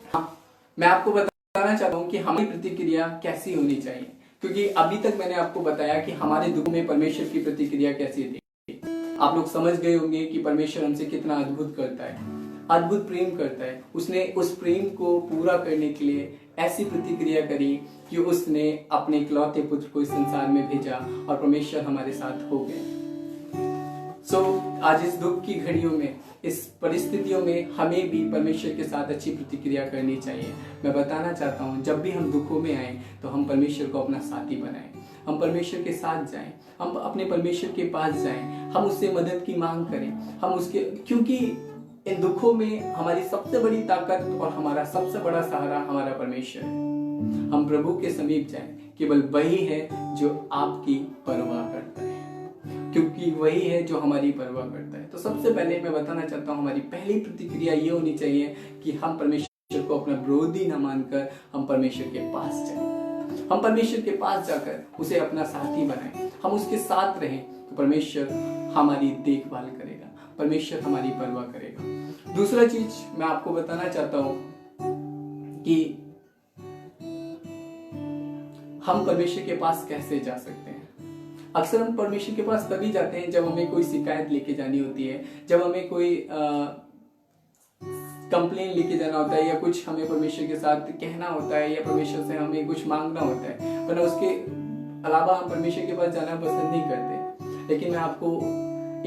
हाँ, मैं आपको बताना चाहता हूँ कि हमारी प्रतिक्रिया कैसी होनी चाहिए, क्योंकि अभी तक मैंने आपको बताया कि हमारे दुख में परमेश्वर की प्रतिक्रिया कैसी थी। आप लोग समझ गए होंगे कि परमेश्वर हमसे कितना अद्भुत करता है, अद्भुत प्रेम करता है। उसने उस प्रेम को पूरा करने के लिए ऐसी प्रतिक्रिया करी कि उसने अपने इकलौते पुत्र को इस संसार में भेजा और परमेश्वर हमारे साथ हो गए। आज इस दुख की घड़ियों में, इस परिस्थितियों में हमें भी परमेश्वर के साथ अच्छी प्रतिक्रिया करनी चाहिए। मैं बताना चाहता हूँ जब भी हम दुखों में आए तो हम परमेश्वर को अपना साथी बनाएं, हम परमेश्वर के साथ जाएं, हम अपने परमेश्वर के पास जाएं, हम उससे मदद की मांग करें, हम उसके, क्योंकि इन दुखों में हमारी सबसे बड़ी ताकत और हमारा सबसे बड़ा सहारा हमारा परमेश्वर है। हम प्रभु के समीप जाएं, केवल वही है जो आपकी परवाह करता है, क्योंकि वही है जो हमारी परवाह करता है। तो सबसे पहले मैं बताना चाहता हूँ हमारी पहली प्रतिक्रिया ये होनी चाहिए कि हम परमेश्वर को अपना विरोधी न मानकर हम परमेश्वर के पास जाएं, हम परमेश्वर के पास जाकर उसे अपना साथी बनाएं, हम उसके साथ रहें तो परमेश्वर हमारी देखभाल करेगा, परमेश्वर हमारी परवाह करेगा। दूसरा चीज मैं आपको बताना चाहता हूँ कि हम परमेश्वर के पास कैसे जा सकते हैं। अक्सर हम परमेश्वर के पास तभी जाते हैं जब हमें कोई शिकायत लेके जानी होती है, जब हमें कोई कंप्लेन लेके जाना होता है, या कुछ हमें परमेश्वर के साथ कहना होता है, या परमेश्वर से हमें कुछ मांगना होता है, वरना उसके अलावा हम परमेश्वर के पास जाना पसंद नहीं करते। लेकिन मैं आपको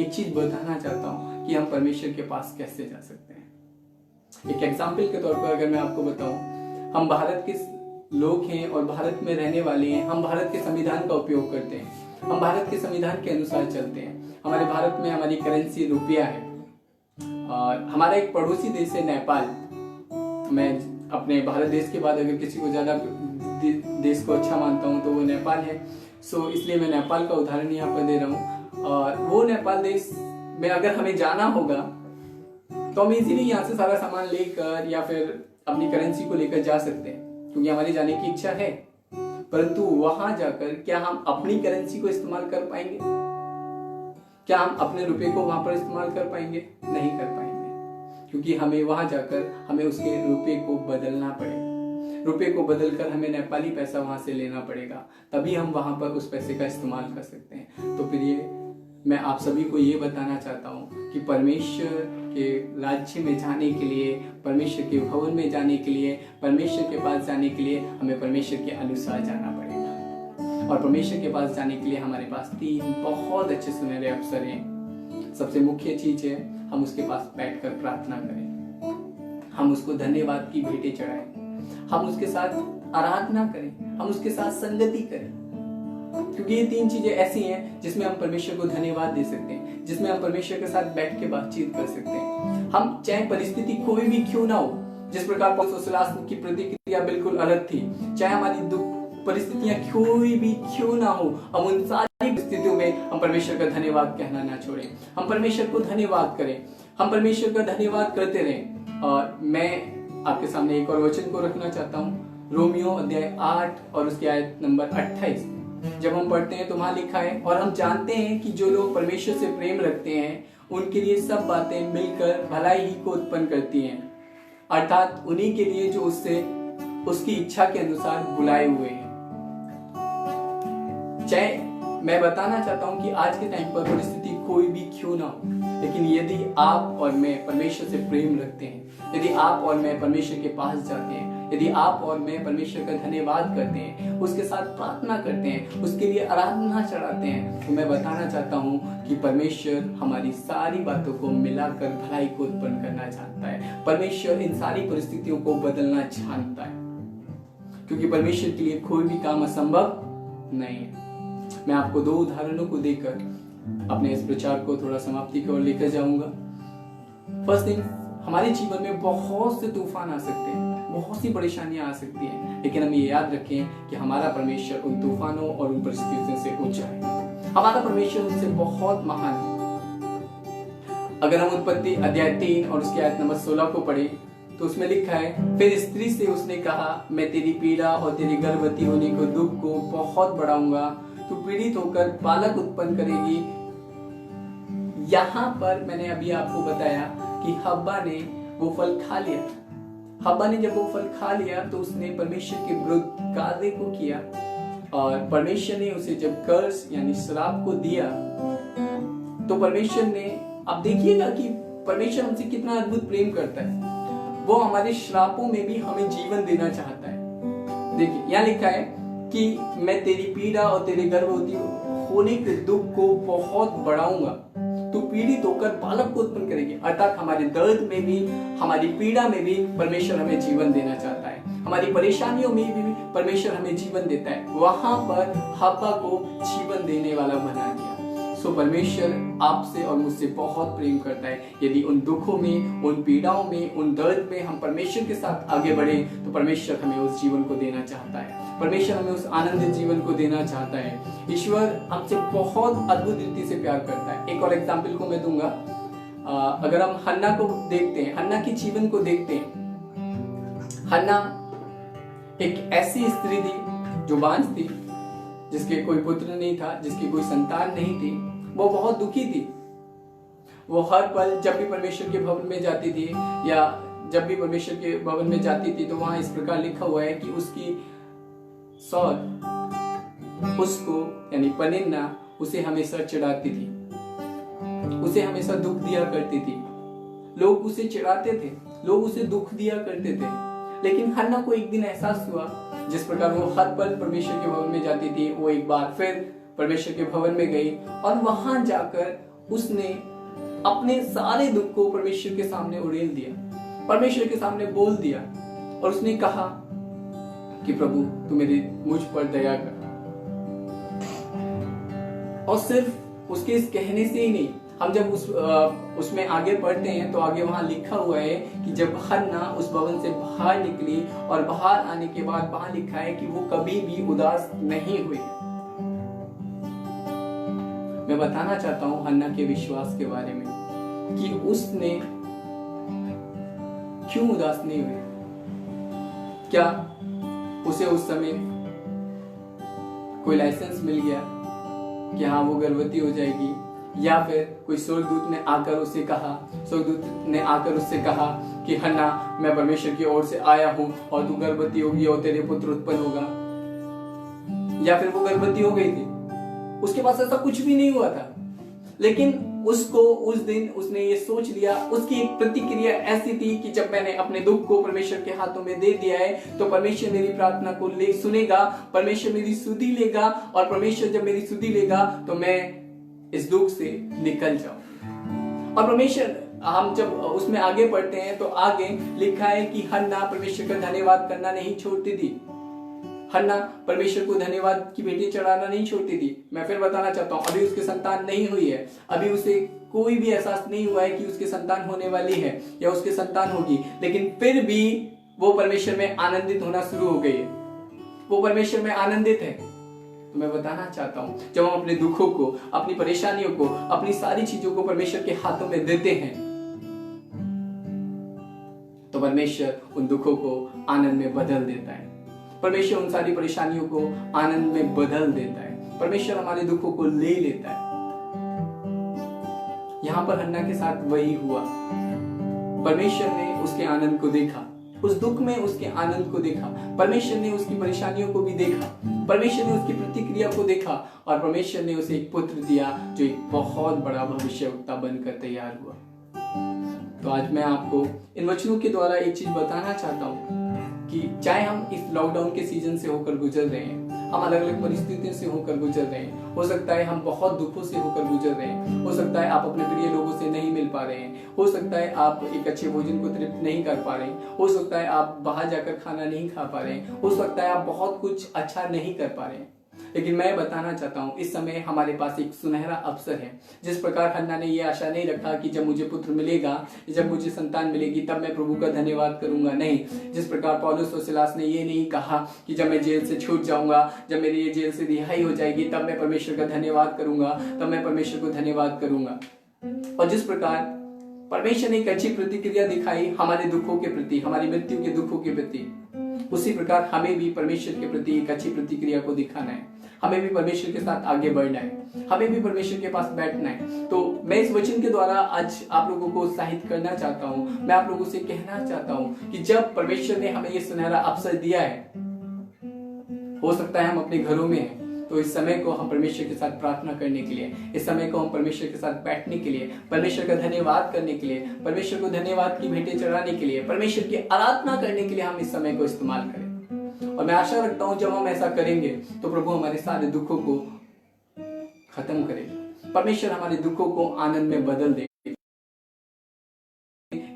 एक चीज बताना चाहता हूँ कि हम परमेश्वर के पास कैसे जा सकते हैं। एक एग्जाम्पल के तौर पर अगर मैं आपको बताऊं, हम भारत के लोग हैं और भारत में रहने वाले हैं, हम भारत के संविधान का उपयोग करते हैं, हम भारत के संविधान के अनुसार चलते हैं। हमारे भारत में हमारी करेंसी रुपया है और हमारा एक पड़ोसी देश है नेपाल। मैं अपने भारत देश के बाद अगर किसी को ज्यादा देश को अच्छा मानता हूं तो वो नेपाल है। इसलिए मैं नेपाल का उदाहरण यहाँ पर दे रहा हूँ। और वो नेपाल देश में अगर हमें जाना होगा तो हम इजीली यहाँ से सारा सामान लेकर या फिर अपनी करेंसी को लेकर जा सकते हैं, क्योंकि हमारी जाने की इच्छा है। परंतु वहां जाकर क्या हम अपनी करेंसी को इस्तेमाल कर पाएंगे? क्या हम अपने रुपए को वहां पर इस्तेमाल कर पाएंगे? नहीं कर पाएंगे, क्योंकि हमें वहां जाकर हमें उसके रुपए को बदलना पड़ेगा। रुपए को बदलकर हमें नेपाली पैसा वहां से लेना पड़ेगा, तभी हम वहां पर उस पैसे का इस्तेमाल कर सकते हैं। तो फिर ये मैं आप सभी को ये बताना चाहता हूँ कि परमेश्वर के राज्य में जाने के लिए, परमेश्वर के भवन में जाने के लिए, परमेश्वर के पास जाने के लिए हमें परमेश्वर के अनुसार जाना पड़ेगा। और परमेश्वर के पास जाने के लिए हमारे पास 3 बहुत अच्छे सुनहरे अवसर हैं। सबसे मुख्य चीज है हम उसके पास बैठकर प्रार्थना करें, हम उसको धन्यवाद की भेंटें चढ़ाएं, हम उसके साथ आराधना करें, हम उसके साथ संगति करें, क्योंकि ये 3 चीजें ऐसी हैं जिसमें हम परमेश्वर को धन्यवाद दे सकते हैं, जिसमें हम परमेश्वर के साथ बैठ के बातचीत कर सकते हैं। हम चाहे परिस्थिति कोई भी क्यों ना हो, जिस प्रकार पौलुस की प्रतिक्रिया बिल्कुल अलग थी, चाहे हमारी दुख परिस्थितियां कोई भी क्यों ना हो, हम उन सारी परिस्थितियों में हम परमेश्वर का धन्यवाद कहना ना छोड़ें, हम परमेश्वर को धन्यवाद करें, हम परमेश्वर का धन्यवाद करते रहें। और मैं आपके सामने एक और वचन को रखना चाहता हूँ, रोमियो अध्याय 8 और उसकी आयत नंबर 28। जब हम पढ़ते हैं तो वहां लिखा है, और हम जानते हैं कि जो लोग परमेश्वर से प्रेम रखते हैं उनके लिए सब बातें मिलकर भलाई ही को उत्पन्न करती हैं, अर्थात उन्हीं के लिए जो उससे उसकी इच्छा के अनुसार बुलाए हुए हैं। चाहे मैं बताना चाहता हूं कि आज के टाइम पर परिस्थिति कोई भी क्यों ना हो, लेकिन यदि आप और मैं परमेश्वर से प्रेम रखते हैं, यदि आप और मैं परमेश्वर के पास जाते हैं, यदि आप और मैं परमेश्वर का धन्यवाद करते हैं, उसके साथ प्रार्थना करते हैं, उसके लिए आराधना चढ़ाते हैं, तो मैं बताना चाहता हूं कि परमेश्वर हमारी सारी बातों को मिलाकर भलाई को उत्पन्न करना चाहता है। परमेश्वर इन सारी परिस्थितियों को बदलना जानता है, क्योंकि परमेश्वर के लिए कोई भी काम असंभव नहीं है। मैं आपको 2 उदाहरणों को देकर अपने इस प्रचार को थोड़ा समाप्ति की ओर लेकर जाऊंगा। फर्स्ट थिंग, हमारे जीवन में बहुत से तूफान आ सकते हैं, बहुत सी परेशानियां आ सकती हैं, लेकिन हम ये याद रखें कि हमारा परमेश्वर उन तूफानों और उन परिस्थितियों से ऊंचा है। हमारा परमेश्वर उनसे बहुत महान है। अगर हम उत्पत्ति अध्याय 3 और उसकी आयत नंबर 16 को पढ़े तो उसमें लिखा है, फिर स्त्री से उसने कहा, मैं तेरी पीड़ा और तेरी गर्भवती होने को दुख को बहुत बढ़ाऊंगा, तू पीड़ित होकर बालक उत्पन्न करेगी। यहाँ पर मैंने अभी आपको बताया कि हव्वा ने वो फल खा लिया। हव्वा ने जब वो फल खा लिया तो उसने परमेश्वर के विरुद्ध कार्य को किया, और परमेश्वर ने उसे जब कर्ज यानी श्राप को दिया तो परमेश्वर ने, आप देखिएगा कि परमेश्वर हमसे कितना अद्भुत प्रेम करता है। वो हमारे श्रापों में भी हमें जीवन देना चाहता है। देखिए यहाँ लिखा है कि मैं तेरी पीड़ा और तेरे गर्भवती होने के दुख को बहुत बढ़ाऊंगा, तू पीड़ित होकर बालक को उत्पन्न करेगी। अर्थात हमारे दर्द में भी, हमारी पीड़ा में भी परमेश्वर हमें जीवन देना चाहता है। हमारी परेशानियों में भी परमेश्वर हमें जीवन देता है। वहां पर हव्वा को जीवन देने वाला बना दिया। सो परमेश्वर आपसे और मुझसे बहुत प्रेम करता है। यदि उन दुखों में, उन पीड़ाओं में, उन दर्द में हम परमेश्वर के साथ आगे बढ़े तो परमेश्वर हमें उस जीवन को देना चाहता है। परमेश्वर हमें उस आनंदित जीवन को देना चाहता है। ईश्वर हमसे बहुत अद्भुत रीति से प्यार करता है। एक और एग्जाम्पल को मैं दूंगा। अगर हम हन्ना को देखते हैं, हन्ना के जीवन को देखते हैं, हन्ना एक ऐसी स्त्री थी जो बांझ थी, जिसके कोई पुत्र नहीं था, जिसकी कोई संतान नहीं थी। वो बहुत दुखी थी। वो हर पल जब भी परमेश्वर के भवन में जाती थी, या जब भी परमेश्वर के भवन में जाती थी, तो वहां इस प्रकार लिखा हुआ है कि उसकी सौर उसको यानी पनिन्ना उसे हमेशा चिढ़ाती थी, उसे हमेशा दुख दिया करती थी। लोग उसे चिढ़ाते थे, लोग उसे दुख दिया करते थे। लेकिन हन्ना को एक दिन एहसास हुआ, जिस प्रकार वो हर पल परमेश्वर के भवन में जाती थी, वो एक बार फिर परमेश्वर के भवन में गई और वहां जाकर उसने अपने सारे दुख को परमेश्वर के सामने उड़ेल दिया, परमेश्वर के सामने बोल दिया, और उसने कहा कि प्रभु तू मुझ पर दया कर। और सिर्फ उसके इस कहने से ही नहीं, हम जब उसमें आगे पढ़ते हैं तो आगे वहां लिखा हुआ है कि जब हन्ना उस भवन से बाहर निकली और बाहर आने के बाद वहां लिखा है कि वो कभी भी उदास नहीं हुई। मैं बताना चाहता हूं हन्ना के विश्वास के बारे में कि उसने क्यों उदास नहीं हुई। क्या उसे उस समय कोई लाइसेंस मिल गया कि हाँ वो गर्भवती हो जाएगी, या फिर कोई स्वर्गदूत ने आकर उससे कहा कि हन्ना मैं परमेश्वर की ओर से आया हूं और तू गर्भवती होगी और तेरे पुत्र उत्पन्न होगा, या फिर वो गर्भवती हो गई थी। उसके पास ऐसा कुछ भी नहीं हुआ था, लेकिन उसको उस दिन उसने ये सोच लिया, उसकी एक प्रतिक्रिया ऐसी थी कि जब मैंने अपने दुख को परमेश्वर के हाथों में दे दिया है तो परमेश्वर मेरी प्रार्थना को सुनेगा, परमेश्वर मेरी सुधि लेगा, और परमेश्वर जब मेरी सुधि लेगा तो मैं इस दुख से निकल जाऊं। और परमेश्वर, हम जब उसमें आगे पढ़ते हैं तो आगे लिखा है कि हन्ना परमेश्वर का धन्यवाद करना नहीं छोड़ती थी। हन्ना परमेश्वर को धन्यवाद की भेंटें चढ़ाना नहीं छोड़ती थी। मैं फिर बताना चाहता हूं, अभी उसके संतान नहीं हुई है, अभी उसे कोई भी एहसास नहीं हुआ है कि उसके संतान होने वाली है या उसके संतान होगी, लेकिन फिर भी वो परमेश्वर में आनंदित होना शुरू हो गई है। वो परमेश्वर में आनंदित है। तो मैं बताना चाहता हूं, जब हम अपने दुखों को, अपनी परेशानियों को, अपनी सारी चीजों को परमेश्वर के हाथों में देते हैं तो परमेश्वर उन दुखों को आनंद में बदल देता है। परमेश्वर उन सारी परेशानियों को आनंद में बदल देता है। परमेश्वर हमारे दुखों को ले लेता है। यहां पर हन्ना के साथ वही हुआ। परमेश्वर ने उसके आनंद को देखा, उस दुख में उसके आनंद को देखा। परमेश्वर ने उसकी परेशानियों को भी देखा, परमेश्वर ने उसकी प्रतिक्रिया को देखा, और परमेश्वर ने उसे एक पुत्र दिया जो एक बहुत बड़ा भविष्यवक्ता बनकर तैयार हुआ। तो आज मैं आपको इन वचनों के द्वारा एक चीज बताना चाहता हूं कि चाहे हम इस लॉकडाउन के सीजन से होकर गुजर रहे हैं, हम अलग अलग परिस्थितियों से होकर गुजर रहे हैं, हो सकता है हम बहुत दुखों से होकर गुजर रहे हैं, हो सकता है आप अपने प्रिय लोगों से नहीं मिल पा रहे हैं, हो सकता है आप एक अच्छे भोजन को तृप्त नहीं कर पा रहे हैं, हो सकता है आप बाहर जाकर खाना नहीं खा पा रहे हैं, हो सकता है आप बहुत कुछ अच्छा नहीं कर पा रहे हैं, लेकिन मैं बताना चाहता हूँ इस समय हमारे पास एक सुनहरा अवसर है। जिस प्रकार हन्ना ने ये आशा नहीं रखा कि जब मुझे पुत्र मिलेगा, जब मुझे संतान मिलेगी तब मैं प्रभु का धन्यवाद करूंगा, नहीं। जिस प्रकार पौलुस और सिलास ने ये नहीं कहा कि जब मैं जेल से छूट जाऊंगा, जब मेरी ये जेल से रिहाई हो जाएगी तब मैं परमेश्वर का धन्यवाद करूंगा, तब मैं परमेश्वर को धन्यवाद करूंगा। और जिस प्रकार परमेश्वर ने एक अच्छी प्रतिक्रिया दिखाई हमारे दुखों के प्रति, हमारी मृत्यु के दुखों के प्रति, उसी प्रकार हमें भी परमेश्वर के प्रति एक अच्छी प्रतिक्रिया को दिखाना है। हमें भी परमेश्वर के साथ आगे बढ़ना है, हमें भी परमेश्वर के पास बैठना है। तो मैं इस वचन के द्वारा आज आप लोगों को उत्साहित करना चाहता हूं, मैं आप लोगों से कहना चाहता हूं कि जब परमेश्वर ने हमें ये सुनहरा अवसर दिया है, हो सकता है हम अपने घरों में हैं, तो इस समय को हम परमेश्वर के साथ प्रार्थना करने के लिए, इस समय को हम परमेश्वर के साथ बैठने के लिए, परमेश्वर का धन्यवाद करने के लिए, परमेश्वर को धन्यवाद की भेंटें चढ़ाने के लिए, परमेश्वर की आराधना करने के लिए हम इस समय को इस्तेमाल करें। और मैं आशा रखता हूं जब हम ऐसा करेंगे तो प्रभु हमारे सारे दुखों को खत्म करेगा, परमेश्वर हमारे दुखों को आनंद में बदल देगा,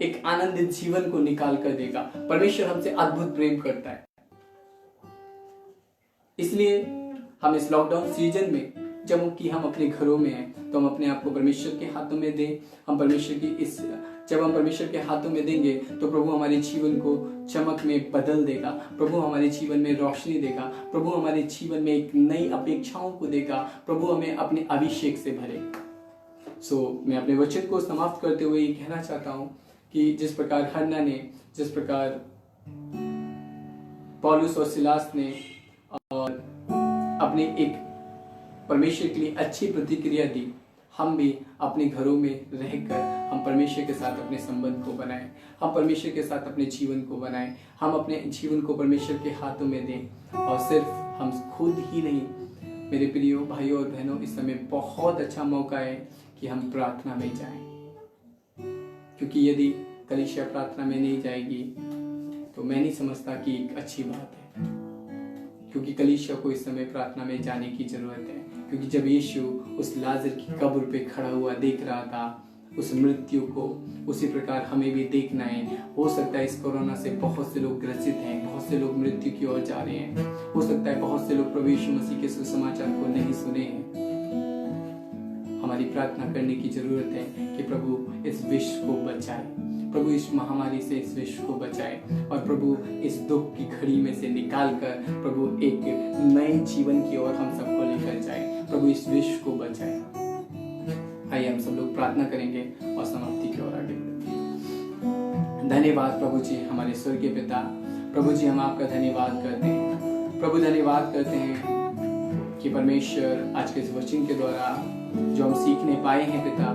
एक आनंदित जीवन को निकाल कर देगा। परमेश्वर हमसे अद्भुत प्रेम करता है। इसलिए हम इस लॉकडाउन सीजन में जब कि हम अपने घरों में हैं तो हम अपने आप को परमेश्वर के हाथों में दें। हम परमेश्वर की जब हम परमेश्वर के हाथों में देंगे तो प्रभु हमारे जीवन को चमक में बदल देगा, प्रभु हमारे जीवन में रोशनी देगा, प्रभु हमारे जीवन में एक नई अपेक्षाओं को देगा, प्रभु हमें अपने अभिषेक से भरेगा। मैं अपने वचन को समाप्त करते हुए ये कहना चाहता हूँ कि जिस प्रकार हन्ना ने, जिस प्रकार पौलुस और सिलास ने और अपने एक परमेश्वर के लिए अच्छी प्रतिक्रिया दी, हम भी अपने घरों में रहकर हम परमेश्वर के साथ अपने संबंध को बनाएं, हम परमेश्वर के साथ अपने जीवन को बनाएं, हम अपने जीवन को परमेश्वर के हाथों में दें। और सिर्फ हम खुद ही नहीं, मेरे प्रियो भाइयों और बहनों, इस समय बहुत अच्छा मौका है कि हम प्रार्थना में जाएं, क्योंकि यदि कलीसिया प्रार्थना में नहीं जाएगी तो मैं नहीं समझता कि एक अच्छी बात है, क्योंकि कलीसिया को इस समय प्रार्थना में जाने की जरूरत है। क्योंकि जब यीशु उस लाजर की कब्र पे खड़ा हुआ देख रहा था उस मृत्यु को, उसी प्रकार हमें भी देखना है। हो सकता है इस कोरोना से बहुत से लोग ग्रसित हैं, बहुत से लोग मृत्यु की ओर जा रहे हैं, हो सकता है बहुत से लोग प्रभु यीशु मसीह के सुसमाचार को नहीं सुने हैं। हमारी प्रार्थना करने की जरूरत है कि प्रभु इस विश्व को बचाए, प्रभु इस महामारी से इस विश्व को बचाए और प्रभु इस दुख की घड़ी में से निकाल कर प्रभु एक नए जीवन की ओर हम सबको लेकर जाए, प्रभु इस विश्व को बचाए। आइए हम सब लोग प्रार्थना करेंगे और समाप्ति की ओर आगे बढ़ेंगे। धन्यवाद प्रभु जी हमारे स्वर्गीय पिता, प्रभु जी हम आपका धन्यवाद करते हैं, प्रभु धन्यवाद करते हैं कि परमेश्वर आज के इस वचन के द्वारा जो हम सीखने पाए हैं पिता,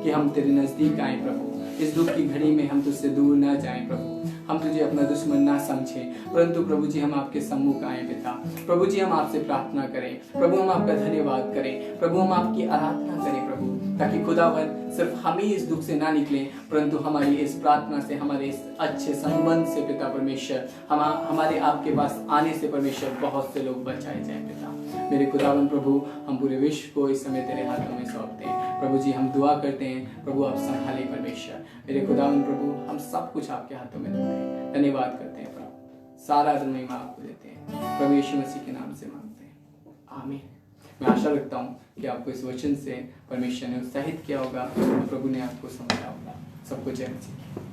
कि हम तेरे नजदीक आए प्रभु, इस दुख की घड़ी में हम तुझसे दूर ना जाएं प्रभु, हम तुझे अपना दुश्मन ना समझें, परंतु प्रभु जी हम आपके सम्मुख आए पिता। प्रभु जी हम आपसे प्रार्थना करें, प्रभु हम आपका धन्यवाद करें, प्रभु हम आपकी आराधना करें प्रभु, ताकि खुदावन सिर्फ हम ही इस दुख से ना निकलें, परंतु हमारी इस प्रार्थना से, हमारे इस अच्छे संबंध से पिता परमेश्वर, हमारे आपके पास आने से परमेश्वर बहुत से लोग बचाए जाए पिता। मेरे खुदावन प्रभु हम पूरे विश्व को इस समय तेरे हाथों में सौंपते हैं प्रभु जी, हम दुआ करते हैं प्रभु आप संभाले परमेश्वर। मेरे खुदावन प्रभु हम सब कुछ आपके हाथों में देते हैं, धन्यवाद करते हैं प्रभु, सारा महिमा आपको देते हैं, प्रभु यीशु मसीह के नाम से मांगते हैं, आमीन। मैं आशा रखता हूँ कि आपको इस वचन से परमेश्वर ने उत्साहित किया होगा और प्रभु ने आपको समझा होगा। सबको जय मसीह।